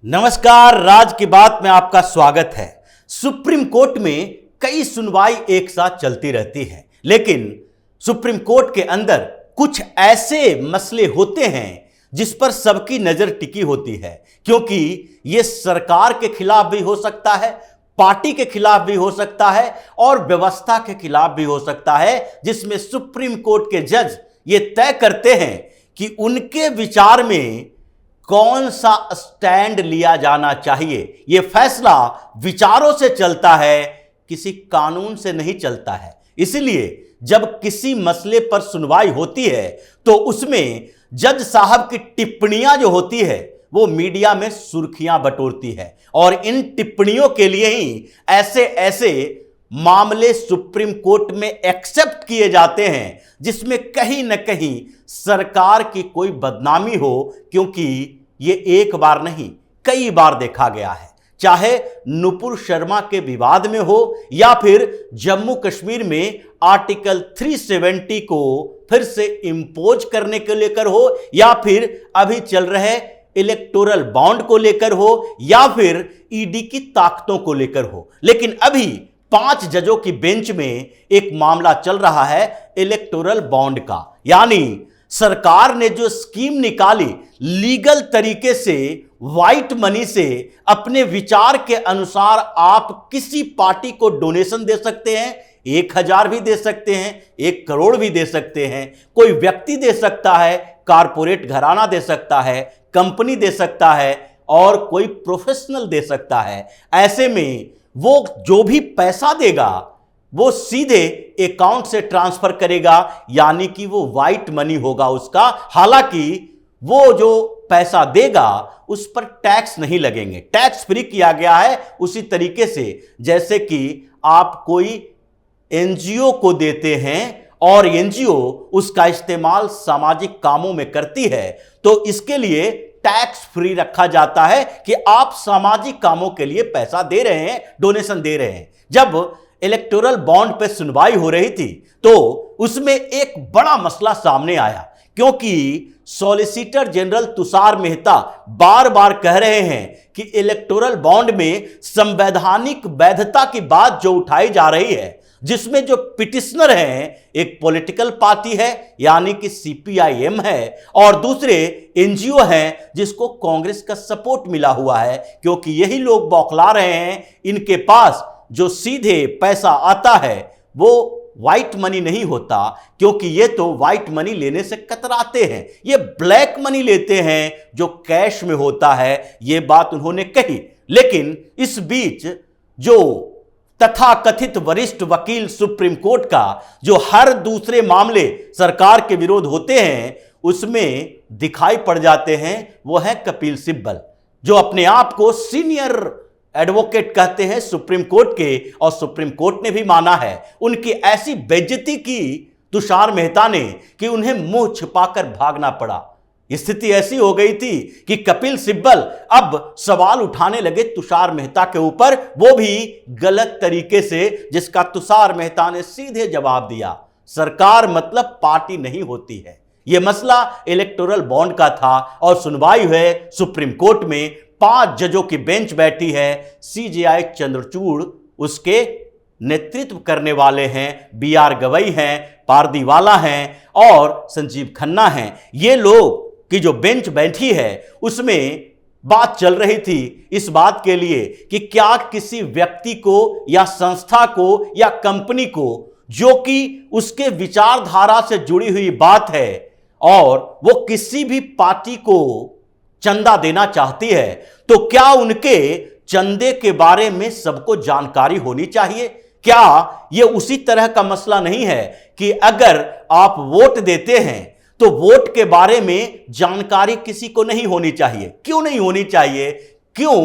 नमस्कार, राज की बात में आपका स्वागत है। सुप्रीम कोर्ट में कई सुनवाई एक साथ चलती रहती है, लेकिन सुप्रीम कोर्ट के अंदर कुछ ऐसे मसले होते हैं जिस पर सबकी नजर टिकी होती है, क्योंकि यह सरकार के खिलाफ भी हो सकता है, पार्टी के खिलाफ भी हो सकता है और व्यवस्था के खिलाफ भी हो सकता है, जिसमें सुप्रीम कोर्ट के जज ये तय करते हैं कि उनके विचार में कौन सा स्टैंड लिया जाना चाहिए। यह फैसला विचारों से चलता है, किसी कानून से नहीं चलता है। इसलिए जब किसी मसले पर सुनवाई होती है तो उसमें जज साहब की टिप्पणियां जो होती है वो मीडिया में सुर्खियां बटोरती है, और इन टिप्पणियों के लिए ही ऐसे ऐसे मामले सुप्रीम कोर्ट में एक्सेप्ट किए जाते हैं जिसमें कहीं न कहीं सरकार की कोई बदनामी हो, क्योंकि ये एक बार नहीं कई बार देखा गया है। चाहे नुपुर शर्मा के विवाद में हो या फिर जम्मू कश्मीर में आर्टिकल 370 को फिर से इंपोज करने को लेकर हो, या फिर अभी चल रहे इलेक्टोरल बॉन्ड को लेकर हो, या फिर ईडी की ताकतों को लेकर हो। लेकिन अभी 5 जजों की बेंच में एक मामला चल रहा है इलेक्टोरल बॉन्ड का, यानी सरकार ने जो स्कीम निकाली लीगल तरीके से व्हाइट मनी से अपने विचार के अनुसार आप किसी पार्टी को डोनेशन दे सकते हैं, 1000 भी दे सकते हैं, 1 करोड़ भी दे सकते हैं, कोई व्यक्ति दे सकता है, कारपोरेट घराना दे सकता है, कंपनी दे सकता है और कोई प्रोफेशनल दे सकता है। ऐसे में वो जो भी पैसा देगा वो सीधे अकाउंट से ट्रांसफर करेगा, यानी कि वो व्हाइट मनी होगा उसका। हालांकि वो जो पैसा देगा उस पर टैक्स नहीं लगेंगे, टैक्स फ्री किया गया है, उसी तरीके से जैसे कि आप कोई एनजीओ को देते हैं और एनजीओ उसका इस्तेमाल सामाजिक कामों में करती है, तो इसके लिए टैक्स फ्री रखा जाता है कि आप सामाजिक कामों के लिए पैसा दे रहे हैं, डोनेशन दे रहे हैं। जब इलेक्टोरल बॉन्ड पे सुनवाई हो रही थी तो उसमें एक बड़ा मसला सामने आया, क्योंकि सॉलिसिटर जनरल तुषार मेहता बार बार कह रहे हैं कि इलेक्टोरल बॉन्ड में संवैधानिक वैधता की बात जो उठाई जा रही है, जिसमें जो पिटिशनर हैं एक पॉलिटिकल पार्टी है यानी कि सीपीआईएम है, और दूसरे एनजीओ हैं जिसको कांग्रेस का सपोर्ट मिला हुआ है, क्योंकि यही लोग बौखला रहे हैं इनके पास जो सीधे पैसा आता है वो व्हाइट मनी नहीं होता, क्योंकि ये तो व्हाइट मनी लेने से कतराते हैं, ये ब्लैक मनी लेते हैं जो कैश में होता है। ये बात उन्होंने कही। लेकिन इस बीच जो तथाकथित वरिष्ठ वकील सुप्रीम कोर्ट का जो हर दूसरे मामले सरकार के विरोध होते हैं उसमें दिखाई पड़ जाते हैं, वो है कपिल सिब्बल, जो अपने आप को सीनियर एडवोकेट कहते हैं सुप्रीम कोर्ट के, और सुप्रीम कोर्ट ने भी माना है। उनकी ऐसी बेइज्जती की तुषार मेहता ने कि उन्हें मुंह छिपाकर भागना पड़ा। स्थिति ऐसी हो गई थी कि कपिल सिब्बल अब सवाल उठाने लगे तुषार मेहता के ऊपर, वो भी गलत तरीके से, जिसका तुषार मेहता ने सीधे जवाब दिया, सरकार मतलब पार्टी नहीं होती है। यह मसला इलेक्टोरल बॉन्ड का था और सुनवाई है सुप्रीम कोर्ट में। 5 जजों की बेंच बैठी है, सीजेआई चंद्रचूड़ उसके नेतृत्व करने वाले हैं, बीआर गवई हैं, पारदीवाला हैं और संजीव खन्ना हैं। ये लोग की जो बेंच बैठी है उसमें बात चल रही थी इस बात के लिए कि क्या किसी व्यक्ति को या संस्था को या कंपनी को जो कि उसके विचारधारा से जुड़ी हुई बात है और वो किसी भी पार्टी को चंदा देना चाहती है, तो क्या उनके चंदे के बारे में सबको जानकारी होनी चाहिए? क्या यह उसी तरह का मसला नहीं है कि अगर आप वोट देते हैं तो वोट के बारे में जानकारी किसी को नहीं होनी चाहिए? क्यों नहीं होनी चाहिए? क्यों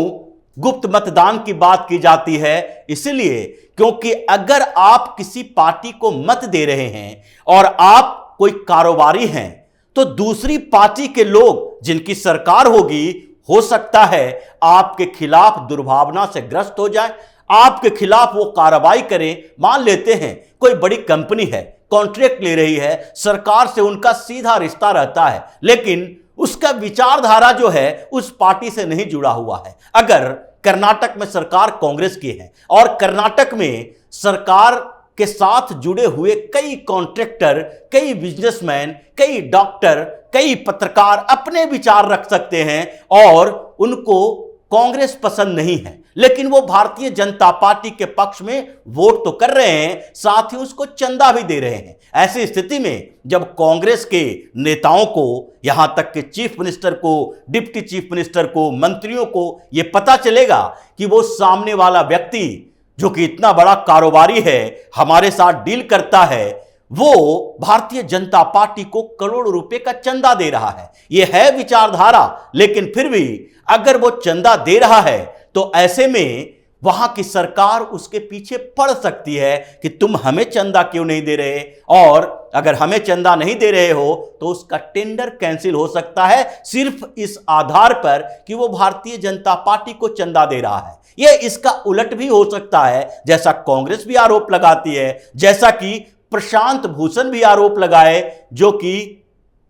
गुप्त मतदान की बात की जाती है? इसलिए क्योंकि अगर आप किसी पार्टी को मत दे रहे हैं और आप कोई कारोबारी हैं तो दूसरी पार्टी के लोग जिनकी सरकार होगी, हो सकता है आपके खिलाफ दुर्भावना से ग्रस्त हो जाए, आपके खिलाफ वो कार्रवाई करें। मान लेते हैं कोई बड़ी कंपनी है, कॉन्ट्रैक्ट ले रही है, सरकार से उनका सीधा रिश्ता रहता है, लेकिन उसका विचारधारा जो है उस पार्टी से नहीं जुड़ा हुआ है। अगर कर्नाटक में सरकार कांग्रेस की है और कर्नाटक में सरकार के साथ जुड़े हुए कई कॉन्ट्रैक्टर, कई बिजनेसमैन, कई डॉक्टर, कई पत्रकार अपने विचार रख सकते हैं और उनको कांग्रेस पसंद नहीं है, लेकिन वो भारतीय जनता पार्टी के पक्ष में वोट तो कर रहे हैं, साथ ही उसको चंदा भी दे रहे हैं। ऐसी स्थिति में जब कांग्रेस के नेताओं को, यहां तक कि चीफ मिनिस्टर को, डिप्टी चीफ मिनिस्टर को, मंत्रियों को यह पता चलेगा कि वो सामने वाला व्यक्ति जो कि इतना बड़ा कारोबारी है, हमारे साथ डील करता है, वो भारतीय जनता पार्टी को करोड़ों रुपए का चंदा दे रहा है, यह है विचारधारा। लेकिन फिर भी अगर वो चंदा दे रहा है तो ऐसे में वहां की सरकार उसके पीछे पड़ सकती है कि तुम हमें चंदा क्यों नहीं दे रहे, और अगर हमें चंदा नहीं दे रहे हो तो उसका टेंडर कैंसिल हो सकता है, सिर्फ इस आधार पर कि वो भारतीय जनता पार्टी को चंदा दे रहा है। यह इसका उलट भी हो सकता है, जैसा कांग्रेस भी आरोप लगाती है, जैसा कि प्रशांत भूषण भी आरोप लगाए, जो कि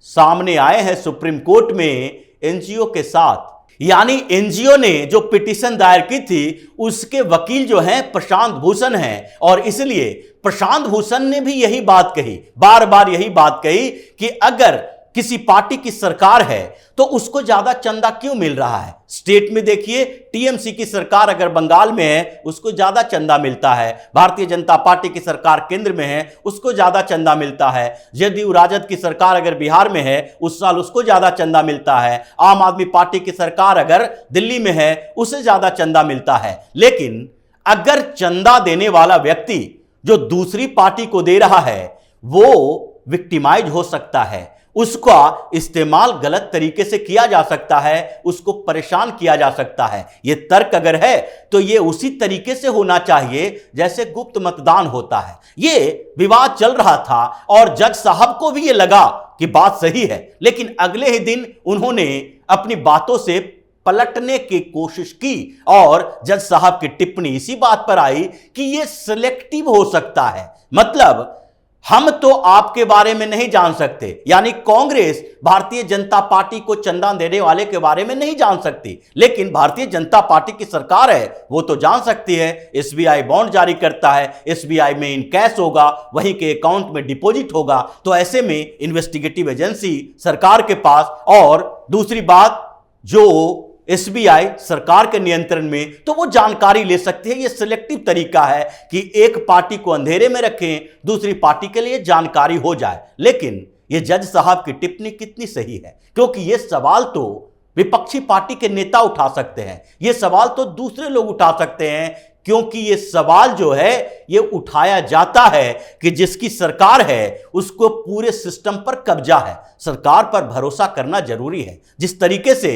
सामने आए हैं सुप्रीम कोर्ट में एनजीओ के साथ। यानी एनजीओ ने जो पिटीशन दायर की थी उसके वकील जो हैं प्रशांत भूषण हैं, और इसलिए प्रशांत भूषण ने भी यही बात कही, बार बार यही बात कही कि अगर किसी पार्टी की सरकार है तो उसको ज्यादा चंदा क्यों मिल रहा है। स्टेट में देखिए, टीएमसी की सरकार अगर बंगाल में है उसको ज्यादा चंदा मिलता है, भारतीय जनता पार्टी की सरकार केंद्र में है उसको ज्यादा चंदा मिलता है, जदयू राजद की सरकार अगर बिहार में है उस साल उसको ज्यादा चंदा मिलता है, आम आदमी पार्टी की सरकार अगर दिल्ली में है उसे ज्यादा चंदा मिलता है। लेकिन अगर चंदा देने वाला व्यक्ति जो दूसरी पार्टी को दे रहा है वो विक्टिमाइज हो सकता है, उसका इस्तेमाल गलत तरीके से किया जा सकता है, उसको परेशान किया जा सकता है। यह तर्क अगर है तो यह उसी तरीके से होना चाहिए जैसे गुप्त मतदान होता है। यह विवाद चल रहा था और जज साहब को भी यह लगा कि बात सही है, लेकिन अगले ही दिन उन्होंने अपनी बातों से पलटने की कोशिश की और जज साहब की टिप्पणी इसी बात पर आई कि यह सिलेक्टिव हो सकता है। मतलब हम तो आपके बारे में नहीं जान सकते, यानी कांग्रेस भारतीय जनता पार्टी को चंदा देने वाले के बारे में नहीं जान सकती, लेकिन भारतीय जनता पार्टी की सरकार है वो तो जान सकती है। एसबीआई बॉन्ड जारी करता है, एसबीआई में इन कैश होगा, वहीं के अकाउंट में डिपॉजिट होगा, तो ऐसे में इन्वेस्टिगेटिव एजेंसी सरकार के पास, और दूसरी बात जो एसबीआई सरकार के नियंत्रण में, तो वो जानकारी ले सकती है। ये सिलेक्टिव तरीका है कि एक पार्टी को अंधेरे में रखें, दूसरी पार्टी के लिए जानकारी हो जाए। लेकिन ये जज साहब की टिप्पणी कितनी सही है, क्योंकि ये सवाल तो विपक्षी पार्टी के नेता उठा सकते हैं, ये सवाल तो दूसरे लोग उठा सकते हैं, क्योंकि ये सवाल जो है ये उठाया जाता है कि जिसकी सरकार है उसको पूरे सिस्टम पर कब्जा है। सरकार पर भरोसा करना जरूरी है। जिस तरीके से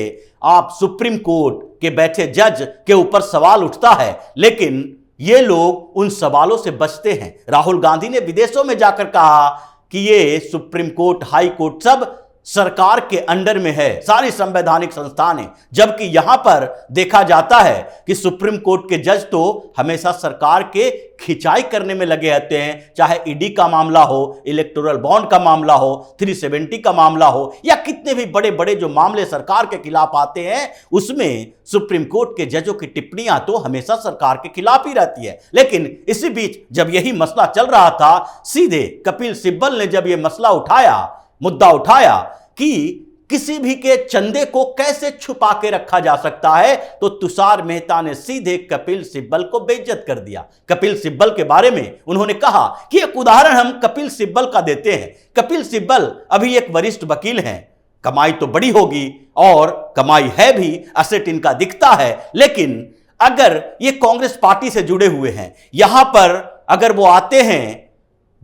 आप सुप्रीम कोर्ट के बैठे जज के ऊपर सवाल उठता है, लेकिन ये लोग उन सवालों से बचते हैं। राहुल गांधी ने विदेशों में जाकर कहा कि ये सुप्रीम कोर्ट, हाई कोर्ट सब सरकार के अंडर में है, सारी संवैधानिक संस्थान है, जबकि यहां पर देखा जाता है कि सुप्रीम कोर्ट के जज तो हमेशा सरकार के खिंचाई करने में लगे रहते हैं, चाहे ईडी का मामला हो, इलेक्टोरल बॉन्ड का मामला हो, 370 का मामला हो, या कितने भी बड़े बड़े जो मामले सरकार के खिलाफ आते हैं, उसमें सुप्रीम कोर्ट के जजों की टिप्पणियां तो हमेशा सरकार के खिलाफ ही रहती है। लेकिन इसी बीच जब यही मसला चल रहा था, सीधे कपिल सिब्बल ने जब यह मसला उठाया, मुद्दा उठाया कि किसी भी के चंदे को कैसे छुपा के रखा जा सकता है, तो तुषार मेहता ने सीधे कपिल सिब्बल को बेइज्जत कर दिया। कपिल सिब्बल के बारे में उन्होंने कहा कि एक उदाहरण हम कपिल सिब्बल का देते हैं। कपिल सिब्बल अभी एक वरिष्ठ वकील हैं, कमाई तो बड़ी होगी और कमाई है भी, असेट इनका दिखता है, लेकिन अगर ये कांग्रेस पार्टी से जुड़े हुए हैं, यहां पर अगर वो आते हैं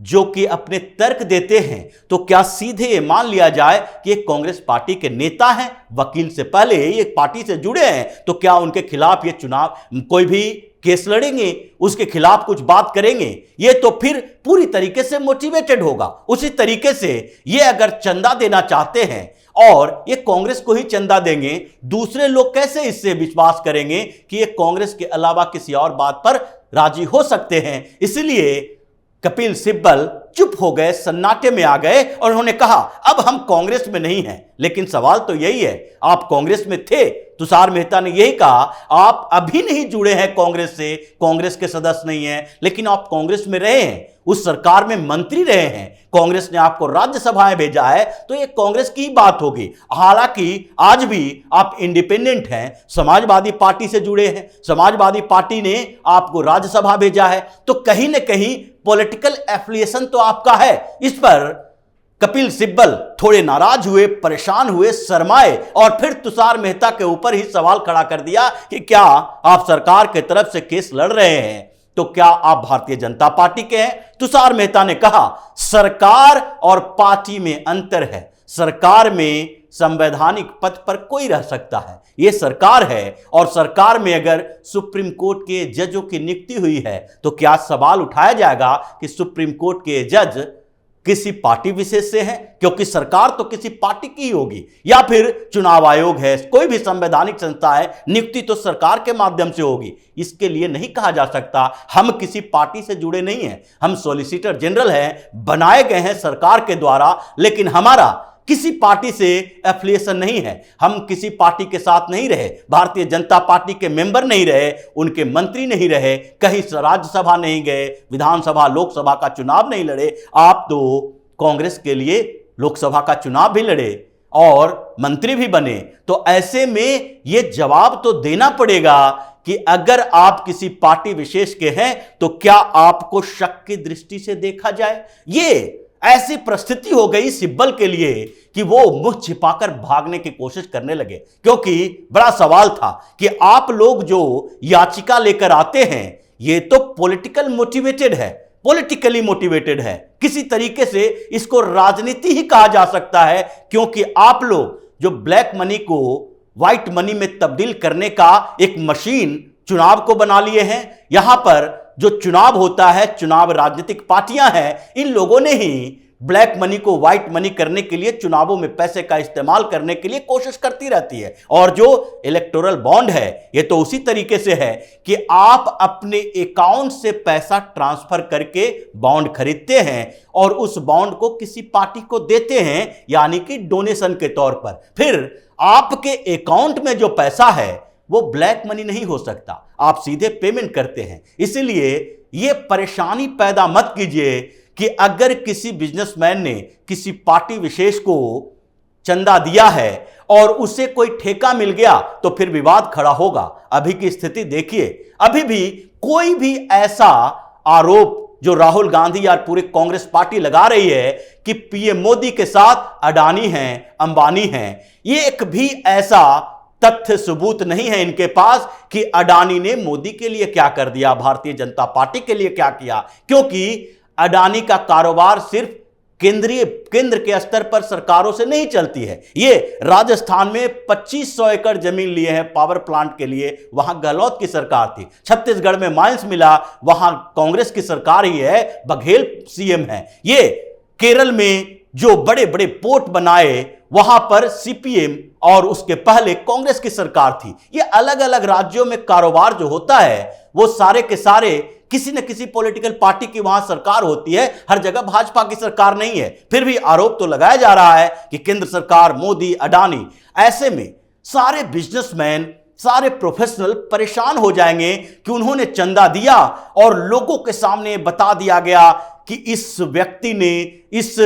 जो कि अपने तर्क देते हैं, तो क्या सीधे ये मान लिया जाए कि ये कांग्रेस पार्टी के नेता हैं, वकील से पहले ये पार्टी से जुड़े हैं, तो क्या उनके खिलाफ ये चुनाव कोई भी केस लड़ेंगे, उसके खिलाफ कुछ बात करेंगे? ये तो फिर पूरी तरीके से मोटिवेटेड होगा। उसी तरीके से ये अगर चंदा देना चाहते हैं और ये कांग्रेस को ही चंदा देंगे, दूसरे लोग कैसे इससे विश्वास करेंगे कि ये कांग्रेस के अलावा किसी और बात पर राजी हो सकते हैं? इसलिए कपिल सिब्बल चुप हो गए, सन्नाटे में आ गए और उन्होंने कहा अब हम कांग्रेस में नहीं हैं। लेकिन सवाल तो यही है, आप कांग्रेस में थे। तुषार मेहता ने यही कहा, आप अभी नहीं जुड़े हैं कांग्रेस से, कांग्रेस के सदस्य नहीं हैं, लेकिन आप कांग्रेस में रहे हैं, उस सरकार में मंत्री रहे हैं, कांग्रेस ने आपको राज्यसभाएं भेजा है, तो ये कांग्रेस की बात होगी। हालांकि आज भी आप इंडिपेंडेंट हैं, समाजवादी पार्टी से जुड़े हैं, समाजवादी पार्टी ने आपको राज्यसभा भेजा है, तो कहीं ना कहीं पॉलिटिकल एफिलिएशन तो आपका है। इस पर कपिल सिब्बल थोड़े नाराज हुए, परेशान हुए, शर्माए और फिर तुषार मेहता के ऊपर ही सवाल खड़ा कर दिया कि क्या आप सरकार की तरफ से केस लड़ रहे हैं, तो क्या आप भारतीय जनता पार्टी के हैं? तुषार मेहता ने कहा सरकार और पार्टी में अंतर है, सरकार में संवैधानिक पद पर कोई रह सकता है, यह सरकार है और सरकार में अगर सुप्रीम कोर्ट के जजों की नियुक्ति हुई है तो क्या सवाल उठाया जाएगा कि सुप्रीम कोर्ट के जज किसी पार्टी विशेष से हैं, क्योंकि सरकार तो किसी पार्टी की ही होगी, या फिर चुनाव आयोग है, कोई भी संवैधानिक संस्था है, नियुक्ति तो सरकार के माध्यम से होगी। इसके लिए नहीं कहा जा सकता हम किसी पार्टी से जुड़े नहीं हैं, हम सॉलिसिटर जनरल हैं, बनाए गए हैं सरकार के द्वारा, लेकिन हमारा किसी पार्टी से एफिलिएशन नहीं है, हम किसी पार्टी के साथ नहीं रहे, भारतीय जनता पार्टी के मेंबर नहीं रहे, उनके मंत्री नहीं रहे, कहीं राज्यसभा नहीं गए, विधानसभा लोकसभा का चुनाव नहीं लड़े। आप तो कांग्रेस के लिए लोकसभा का चुनाव भी लड़े और मंत्री भी बने, तो ऐसे में यह जवाब तो देना पड़ेगा कि अगर आप किसी पार्टी विशेष के हैं तो क्या आपको शक की दृष्टि से देखा जाए। ये ऐसी परिस्थिति हो गई सिब्बल के लिए कि वो मुंह छिपाकर भागने की कोशिश करने लगे, क्योंकि बड़ा सवाल था कि आप लोग जो याचिका लेकर आते हैं ये तो पॉलिटिकल मोटिवेटेड है, पॉलिटिकली मोटिवेटेड है, किसी तरीके से इसको राजनीति ही कहा जा सकता है, क्योंकि आप लोग जो ब्लैक मनी को व्हाइट मनी में तब्दील करने का एक मशीन चुनाव को बना लिए हैं। यहां पर जो चुनाव होता है, चुनाव राजनीतिक पार्टियां हैं, इन लोगों ने ही ब्लैक मनी को व्हाइट मनी करने के लिए, चुनावों में पैसे का इस्तेमाल करने के लिए कोशिश करती रहती है। और जो इलेक्टोरल बॉन्ड है ये तो उसी तरीके से है कि आप अपने अकाउंट से पैसा ट्रांसफर करके बॉन्ड खरीदते हैं और उस बॉन्ड को किसी पार्टी को देते हैं, यानी कि डोनेशन के तौर पर। फिर आपके अकाउंट में जो पैसा है वो ब्लैक मनी नहीं हो सकता, आप सीधे पेमेंट करते हैं। इसलिए यह परेशानी पैदा मत कीजिए कि अगर किसी बिजनेसमैन ने किसी पार्टी विशेष को चंदा दिया है और उसे कोई ठेका मिल गया तो फिर विवाद खड़ा होगा। अभी की स्थिति देखिए, अभी भी कोई भी ऐसा आरोप जो राहुल गांधी या पूरी कांग्रेस पार्टी लगा रही है कि पीएम मोदी के साथ अडानी हैं, अंबानी हैं, ये एक भी ऐसा तथ्य सबूत नहीं है इनके पास कि अडानी ने मोदी के लिए क्या कर दिया, भारतीय जनता पार्टी के लिए क्या किया, क्योंकि अडानी का कारोबार सिर्फ केंद्र के स्तर पर सरकारों से नहीं चलती है। ये राजस्थान में 2500 एकड़ जमीन लिए हैं पावर प्लांट के लिए, वहां गहलोत की सरकार थी। छत्तीसगढ़ में माइंस मिला, वहां कांग्रेस की सरकार ही है, बघेल सीएम है। ये केरल में जो बड़े बड़े पोर्ट बनाए वहां पर सीपीएम और उसके पहले कांग्रेस की सरकार थी। ये अलग अलग राज्यों में कारोबार जो होता है वो सारे के सारे किसी न किसी पॉलिटिकल पार्टी की वहां सरकार होती है, हर जगह भाजपा की सरकार नहीं है। फिर भी आरोप तो लगाया जा रहा है कि केंद्र सरकार, मोदी, अडानी। ऐसे में सारे बिजनेसमैन, सारे प्रोफेशनल परेशान हो जाएंगे कि उन्होंने चंदा दिया और लोगों के सामने बता दिया गया कि इस व्यक्ति ने, इस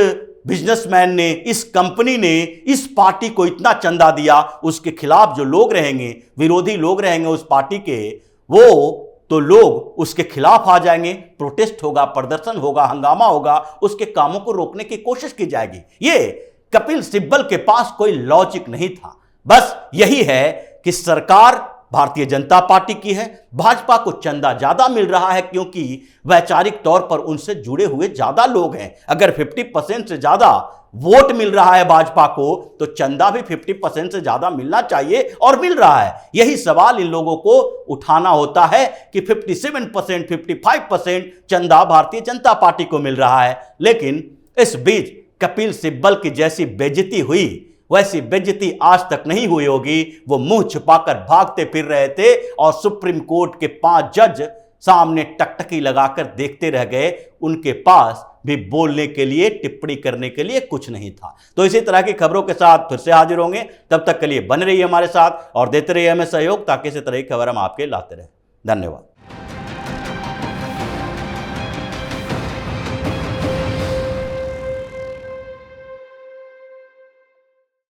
बिजनेसमैन ने, इस कंपनी ने इस पार्टी को इतना चंदा दिया। उसके खिलाफ जो लोग रहेंगे, विरोधी लोग रहेंगे उस पार्टी के, वो तो लोग उसके खिलाफ आ जाएंगे, प्रोटेस्ट होगा, प्रदर्शन होगा, हंगामा होगा, उसके कामों को रोकने की कोशिश की जाएगी। ये कपिल सिब्बल के पास कोई लॉजिक नहीं था, बस यही है कि सरकार भारतीय जनता पार्टी की है, भाजपा को चंदा ज्यादा मिल रहा है क्योंकि वैचारिक तौर पर उनसे जुड़े हुए ज्यादा लोग हैं। अगर 50% से ज्यादा वोट मिल रहा है भाजपा को तो चंदा भी 50% से ज्यादा मिलना चाहिए और मिल रहा है। यही सवाल इन लोगों को उठाना होता है कि 57%, 55% चंदा भारतीय जनता पार्टी को मिल रहा है। लेकिन इस बीच कपिल सिब्बल की जैसी बेइज्जती हुई वैसी बेइज्जती आज तक नहीं हुई होगी। वो मुंह छुपाकर भागते फिर रहे थे और सुप्रीम कोर्ट के 5 जज सामने टकटकी लगाकर देखते रह गए। उनके पास भी बोलने के लिए, टिप्पणी करने के लिए कुछ नहीं था। तो इसी तरह की खबरों के साथ फिर से हाजिर होंगे। तब तक के लिए बने रहिए हमारे साथ और देते रहिए हमें सहयोग, ताकि इसी तरह की खबर हम आपके लाते रहें। धन्यवाद।